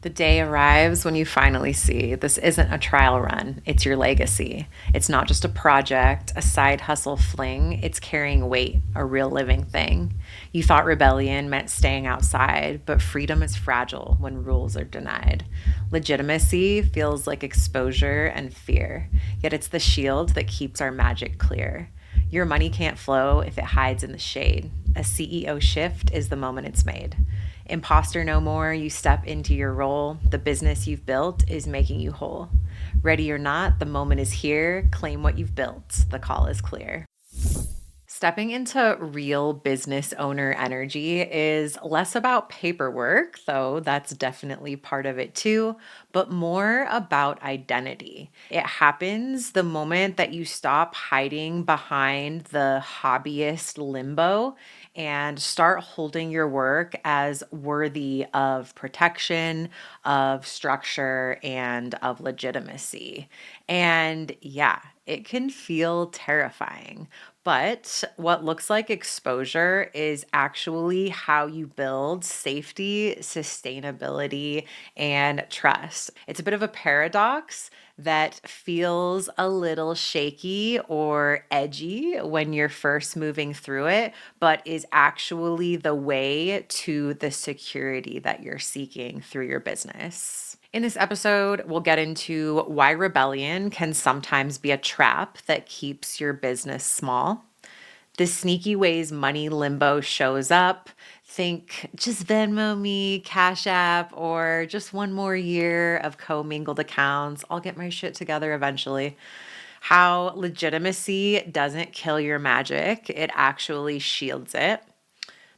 The day arrives when you finally see this isn't a trial run, it's your legacy. It's not just a project, a side hustle fling, it's carrying weight, a real living thing. You thought rebellion meant staying outside, but freedom is fragile when rules are denied. Legitimacy feels like exposure and fear, yet it's the shield that keeps our magic clear. Your money can't flow if it hides in the shade. A CEO shift is the moment it's made. Imposter no more, you step into your role. The business you've built is making you whole. Ready or not, the moment is here. Claim what you've built. The call is clear. Stepping into real business owner energy is less about paperwork, though that's definitely part of it too, but more about identity. It happens the moment that you stop hiding behind the hobbyist limbo and start holding your work as worthy of protection, of structure, and of legitimacy. And yeah, it can feel terrifying. But what looks like exposure is actually how you build safety, sustainability, and trust. It's a bit of a paradox that feels a little shaky or edgy when you're first moving through it, but is actually the way to the security that you're seeking through your business. In this episode, we'll get into why rebellion can sometimes be a trap that keeps your business small, the sneaky ways money limbo shows up. Think just Venmo me, Cash App, or just one more year of commingled accounts. I'll get my shit together eventually. How legitimacy doesn't kill your magic, it actually shields it.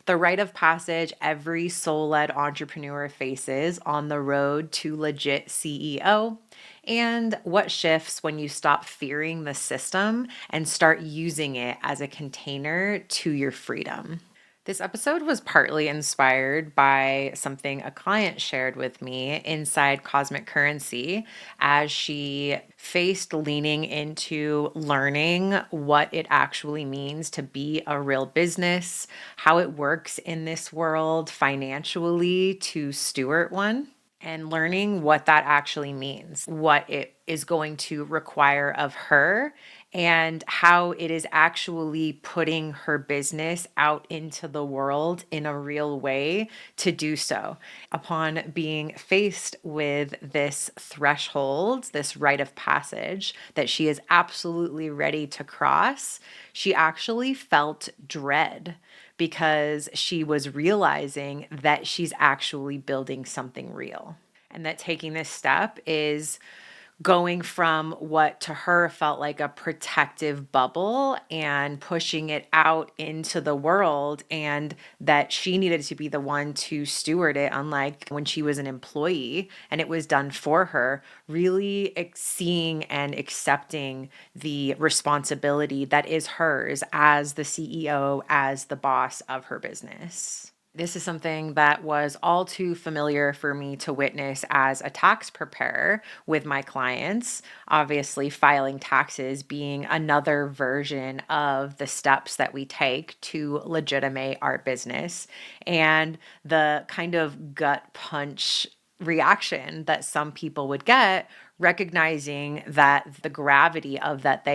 The rite of passage every soul led entrepreneur faces on the road to legit CEO, and what shifts when you stop fearing the system and start using it as a container to your freedom. This episode was partly inspired by something a client shared with me inside Cosmic Currency as she faced leaning into learning what it actually means to be a real business, how it works in this world financially to steward one, and learning what that actually means, what it is going to require of her, and how it is actually putting her business out into the world in a real way to do so. Upon being faced with this threshold, this rite of passage that she is absolutely ready to cross, she actually felt dread because she was realizing that she's actually building something real. And that taking this step is going from what to her felt like a protective bubble and pushing it out into the world, and that she needed to be the one to steward it, unlike when she was an employee and it was done for her. Really seeing and accepting the responsibility that is hers as the CEO, as the boss of her business. This is something that was all too familiar for me to witness as a tax preparer with my clients. Obviously, filing taxes being another version of the steps that we take to legitimate our business, and the kind of gut punch reaction that some people would get, recognizing that the gravity of that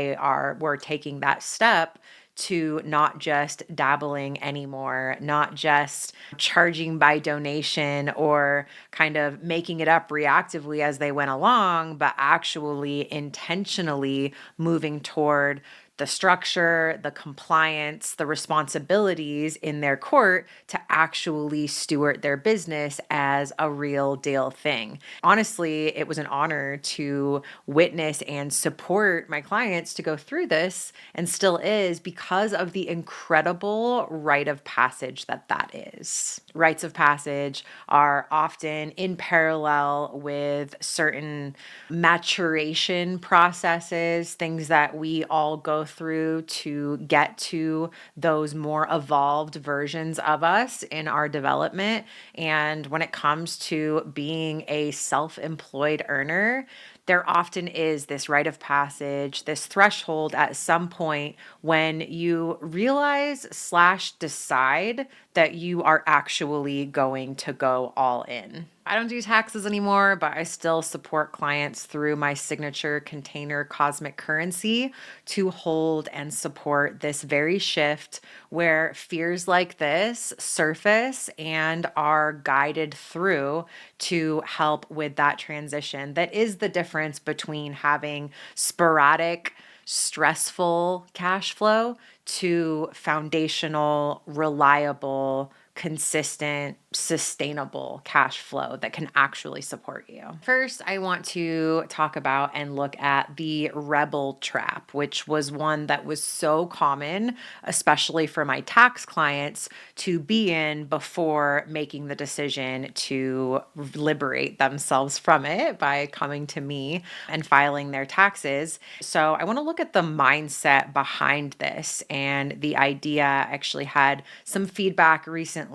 were taking that step to not just dabbling anymore, not just charging by donation or kind of making it up reactively as they went along, but actually intentionally moving toward the structure, the compliance, the responsibilities in their court to actually steward their business as a real deal thing. Honestly, it was an honor to witness and support my clients to go through this, and still is, because of the incredible rite of passage that is. Rites of passage are often in parallel with certain maturation processes, things that we all go through to get to those more evolved versions of us in our development. And when it comes to being a self-employed earner, there often is this rite of passage, this threshold at some point when you realize slash decide that you are actually going to go all in. I don't do taxes anymore, but I still support clients through my signature container cosmic currency to hold and support this very shift where fears like this surface and are guided through to help with that transition. That is the difference between having sporadic, stressful cash flow to foundational, reliable, consistent, sustainable cash flow that can actually support you. First, I want to talk about and look at the rebel trap, which was one that was so common, especially for my tax clients, to be in before making the decision to liberate themselves from it by coming to me and filing their taxes. So, I want to look at the mindset behind this and the idea. I actually had some feedback recently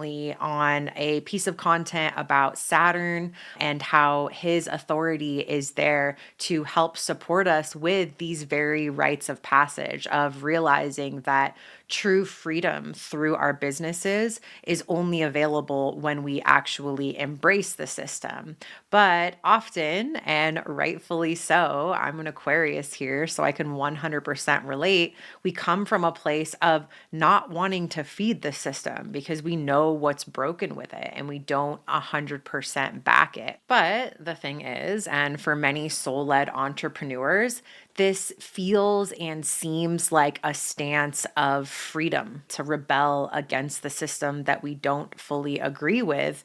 on a piece of content about Saturn and how his authority is there to help support us with these very rites of passage of realizing that true freedom through our businesses is only available when we actually embrace the system. But often, and rightfully so, I'm an Aquarius here, so I can 100% relate. We come from a place of not wanting to feed the system because we know what's broken with it and we don't 100% back it. But the thing is, and for many soul led entrepreneurs, this feels and seems like a stance of freedom to rebel against the system that we don't fully agree with.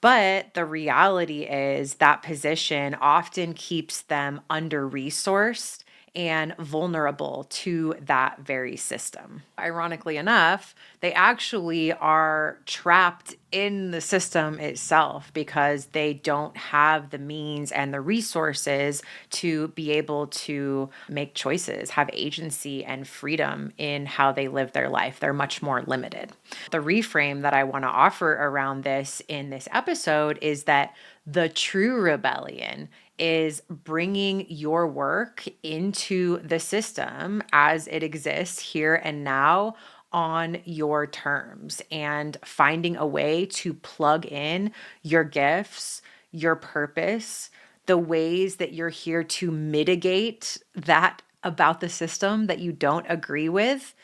But the reality is that position often keeps them under resourced and vulnerable to that very system. Ironically enough, they actually are trapped in the system itself because they don't have the means and the resources to be able to make choices, have agency and freedom in how they live their life. They're much more limited. The reframe that I want to offer around this in this episode is that the true rebellion is bringing your work into the system as it exists here and now on your terms and finding a way to plug in your gifts, your purpose, the ways that you're here to mitigate that about the system that you don't agree with,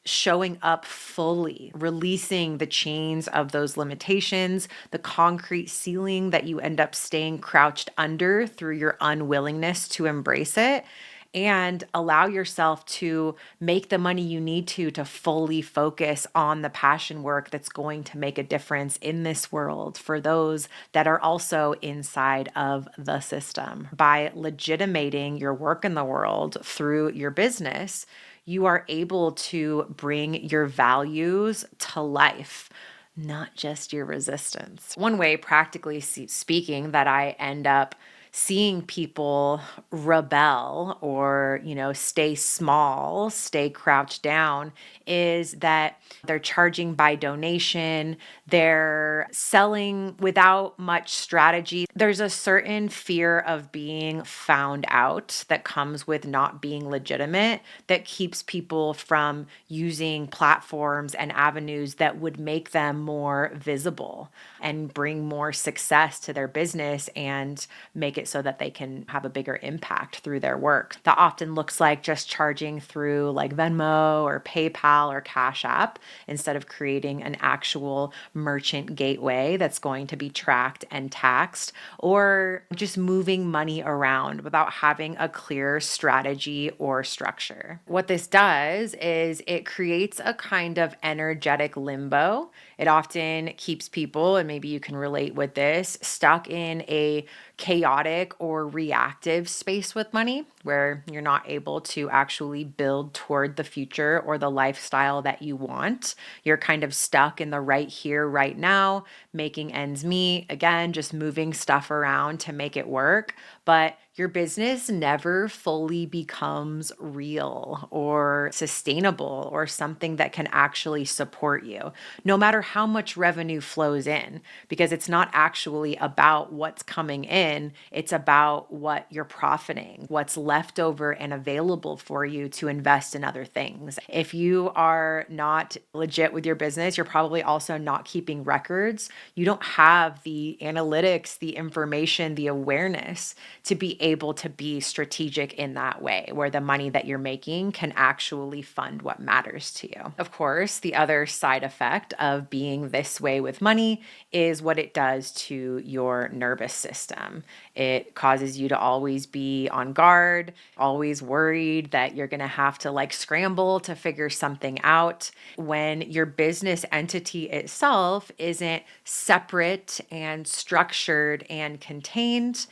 showing up fully, releasing the chains of those limitations, the concrete ceiling that you end up staying crouched under through your unwillingness to embrace it, and allow yourself to make the money you need to fully focus on the passion work that's going to make a difference in this world for those that are also inside of the system. By legitimating your work in the world through your business, you are able to bring your values to life, not just your resistance. One way, practically speaking, that I end up seeing people rebel or, stay small, stay crouched down is that they're charging by donation, they're selling without much strategy. There's a certain fear of being found out that comes with not being legitimate that keeps people from using platforms and avenues that would make them more visible and bring more success to their business and make it so that they can have a bigger impact through their work. That often looks like just charging through like Venmo or PayPal or Cash App instead of creating an actual merchant gateway that's going to be tracked and taxed, or just moving money around without having a clear strategy or structure. What this does is it creates a kind of energetic limbo. It often keeps people, and maybe you can relate with this, stuck in a chaotic or reactive space with money where you're not able to actually build toward the future or the lifestyle that you want. You're kind of stuck in the right here, right now, making ends meet, again, just moving stuff around to make it work. But your business never fully becomes real or sustainable or something that can actually support you, no matter how much revenue flows in, because it's not actually about what's coming in. It's about what you're profiting, what's left over and available for you to invest in other things. If you are not legit with your business, you're probably also not keeping records. You don't have the analytics, the information, the awareness to be able to be strategic in that way, where the money that you're making can actually fund what matters to you. Of course, the other side effect of being this way with money is what it does to your nervous system. It causes you to always be on guard, always worried that you're going to have to like scramble to figure something out when your business entity itself isn't separate and structured and contained.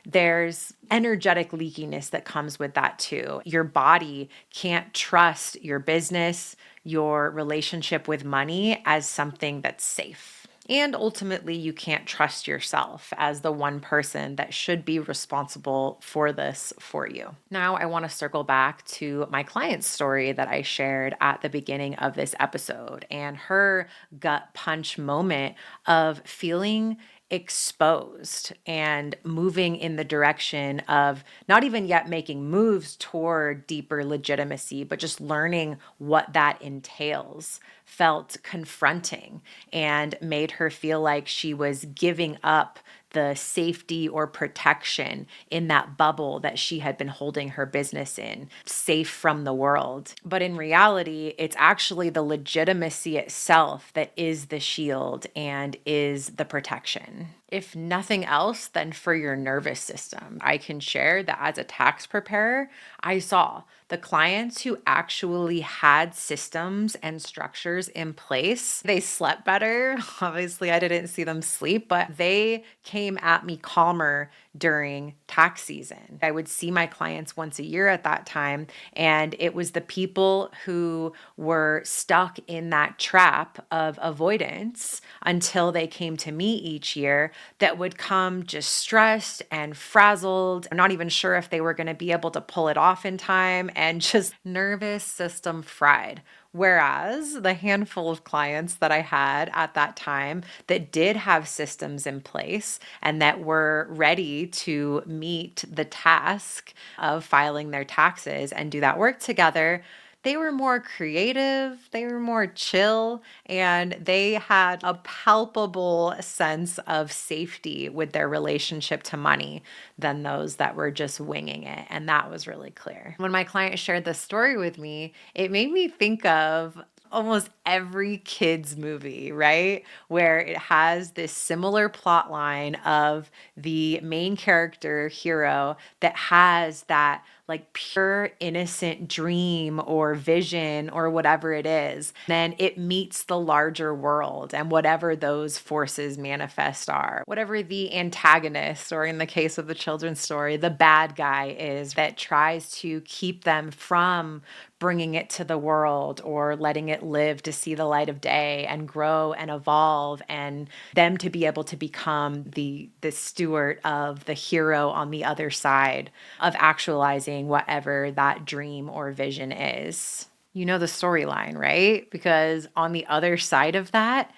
There's energetic leakiness that comes with that too. Your body can't trust your business, your relationship with money as something that's safe. And ultimately, you can't trust yourself as the one person that should be responsible for this for you. Now, I want to circle back to my client's story that I shared at the beginning of this episode and her gut punch moment of feeling exposed and moving in the direction of not even yet making moves toward deeper legitimacy, but just learning what that entails felt confronting and made her feel like she was giving up the safety or protection in that bubble that she had been holding her business in, safe from the world. But in reality, it's actually the legitimacy itself that is the shield and is the protection. If nothing else, then for your nervous system. I can share that as a tax preparer, I saw the clients who actually had systems and structures in place, they slept better. Obviously, I didn't see them sleep, but they came at me calmer during tax season. I would see my clients once a year at that time, and it was the people who were stuck in that trap of avoidance until they came to me each year that would come just stressed and frazzled. I'm not even sure if they were going to be able to pull it off in time and just nervous system fried. Whereas the handful of clients that I had at that time that did have systems in place and that were ready to meet the task of filing their taxes and do that work together, they were more creative, they were more chill, and they had a palpable sense of safety with their relationship to money than those that were just winging it. And that was really clear. When my client shared this story with me, it made me think of almost every kids movie, right? Where it has this similar plot line of the main character hero that has that like pure innocent dream or vision or whatever it is. Then it meets the larger world and whatever those forces manifest are. Whatever the antagonist, or in the case of the children's story, the bad guy is that tries to keep them from bringing it to the world or letting it live to see the light of day and grow and evolve, and them to be able to become the steward of the hero on the other side of actualizing whatever that dream or vision is. You know the storyline, right? Because on the other side of that,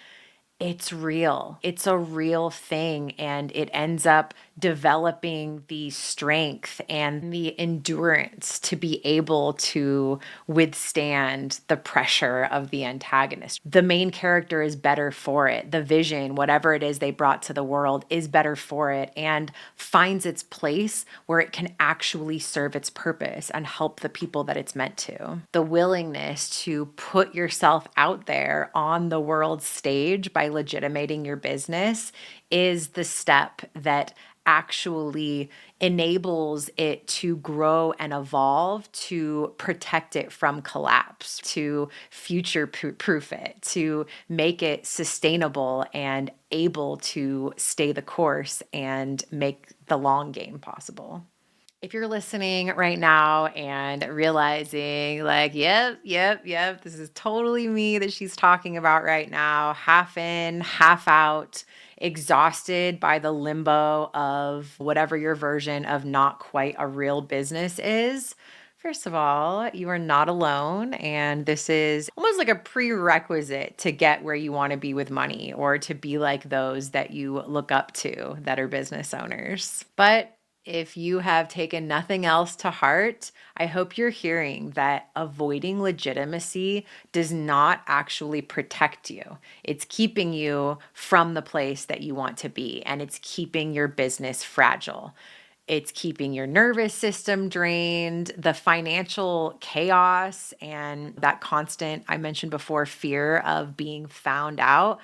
it's real. It's a real thing. And it ends up developing the strength and the endurance to be able to withstand the pressure of the antagonist. The main character is better for it. The vision, whatever it is they brought to the world, is better for it and finds its place where it can actually serve its purpose and help the people that it's meant to. The willingness to put yourself out there on the world stage by legitimating your business is the step that actually enables it to grow and evolve, to protect it from collapse, to future proof it, to make it sustainable and able to stay the course and make the long game possible. If you're listening right now and realizing like, yep, this is totally me that she's talking about right now, half in, half out, exhausted by the limbo of whatever your version of not quite a real business is, first of all, you are not alone. And this is almost like a prerequisite to get where you want to be with money or to be like those that you look up to that are business owners. But if you have taken nothing else to heart, I hope you're hearing that avoiding legitimacy does not actually protect you. It's keeping you from the place that you want to be, and it's keeping your business fragile. It's keeping your nervous system drained, the financial chaos, and that constant, I mentioned before, fear of being found out.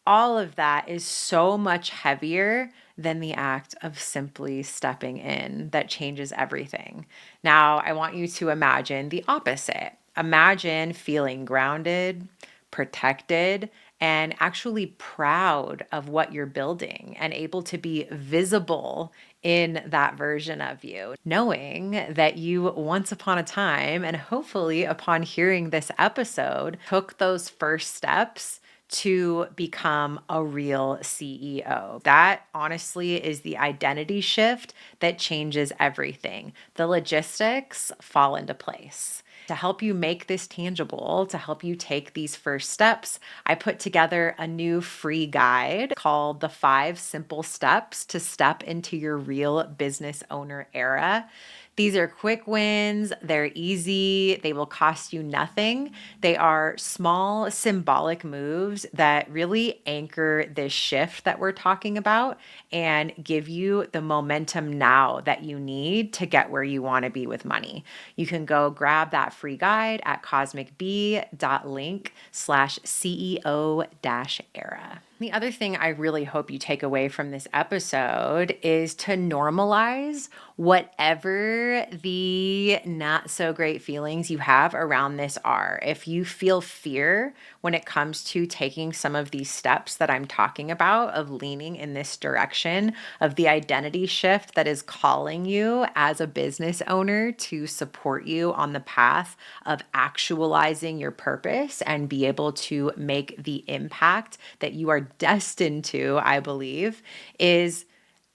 All of that is so much heavier than the act of simply stepping in that changes everything. Now, I want you to imagine the opposite. Imagine feeling grounded, protected, and actually proud of what you're building and able to be visible in that version of you, knowing that you once upon a time, and hopefully upon hearing this episode, took those first steps to become a real CEO. That honestly is the identity shift that changes everything. The logistics fall into place. To help you make this tangible, to help you take these first steps, I put together a new free guide called The 5 Simple Steps to Step into Your Real Business Owner Era. These are quick wins. They're easy. They will cost you nothing. They are small symbolic moves that really anchor this shift that we're talking about and give you the momentum now that you need to get where you want to be with money. You can go grab that free guide at cosmicb.link/CEO-era. The other thing I really hope you take away from this episode is to normalize whatever the not so great feelings you have around this are. If you feel fear when it comes to taking some of these steps that I'm talking about, of leaning in this direction, of the identity shift that is calling you as a business owner to support you on the path of actualizing your purpose and be able to make the impact that you are destined to, I believe, is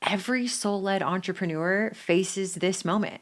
every soul-led entrepreneur faces this moment.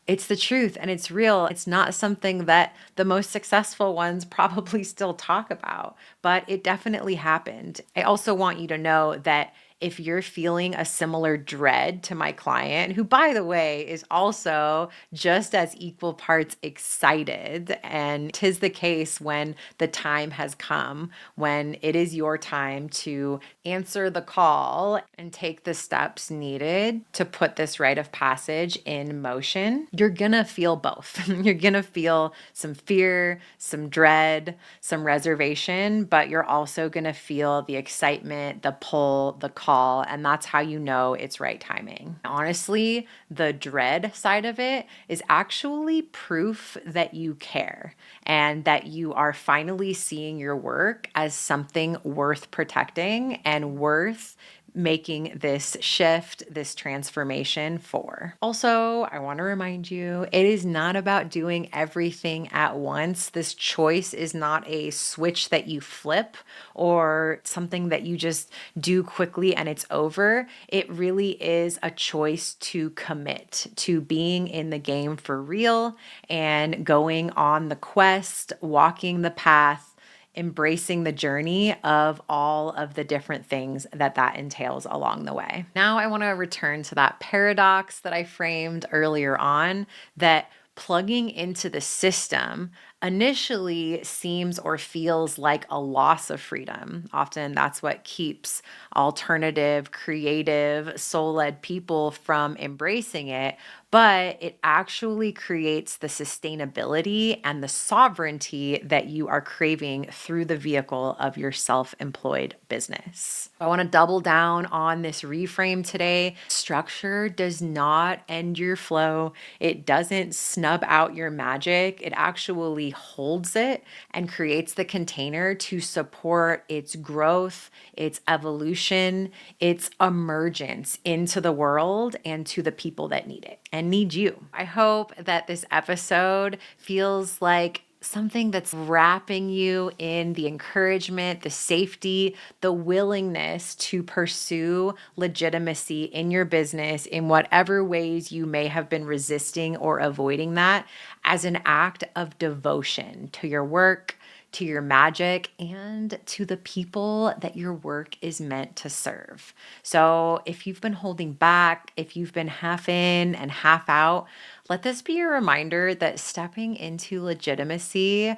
It's the truth and it's real. It's not something that the most successful ones probably still talk about, but it definitely happened. I also want you to know that if you're feeling a similar dread to my client, who, by the way, is also just as equal parts excited, and 'tis the case when the time has come, when it is your time to answer the call and take the steps needed to put this rite of passage in motion, you're gonna feel both. You're gonna feel some fear, some dread, some reservation, but you're also gonna feel the excitement, the pull, the call, and that's how you know it's right timing. Honestly, the dread side of it is actually proof that you care and that you are finally seeing your work as something worth protecting and worth making this shift, this transformation for. Also, I want to remind you, it is not about doing everything at once. This choice is not a switch that you flip or something that you just do quickly and it's over. It really is a choice to commit to being in the game for real and going on the quest, walking the path, embracing the journey of all of the different things that entails along the way. Now I want to return to that paradox that I framed earlier on, that plugging into the system initially seems or feels like a loss of freedom. Often that's what keeps alternative, creative, soul-led people from embracing it, but it actually creates the sustainability and the sovereignty that you are craving through the vehicle of your self-employed business. I want to double down on this reframe today. Structure does not end your flow. It doesn't snub out your magic. It actually holds it and creates the container to support its growth, its evolution, its emergence into the world and to the people that need it and need you. I hope that this episode feels like something that's wrapping you in the encouragement, the safety, the willingness to pursue legitimacy in your business in whatever ways you may have been resisting or avoiding that as an act of devotion to your work, to your magic, and to the people that your work is meant to serve. So, if you've been holding back, if you've been half in and half out, let this be a reminder that stepping into legitimacy,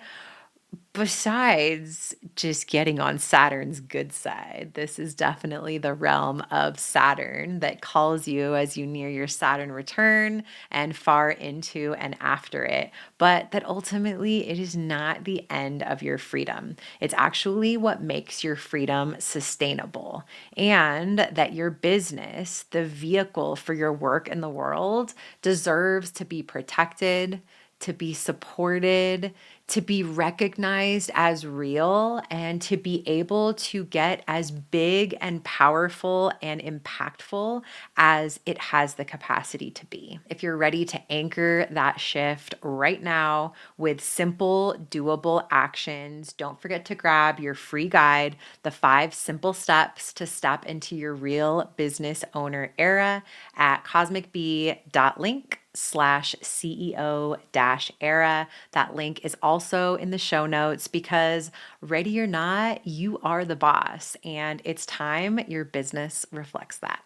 besides just getting on Saturn's good side, this is definitely the realm of Saturn that calls you as you near your Saturn return and far into and after it. But that ultimately it is not the end of your freedom. It's actually what makes your freedom sustainable. And that your business, the vehicle for your work in the world, deserves to be protected, to be supported, to be recognized as real, and to be able to get as big and powerful and impactful as it has the capacity to be. If you're ready to anchor that shift right now with simple, doable actions, don't forget to grab your free guide, The 5 Simple Steps to Step into Your Real Business Owner Era, at cosmicbee.link/CEO era. That link is also in the show notes because, ready or not, you are the boss, and it's time your business reflects that.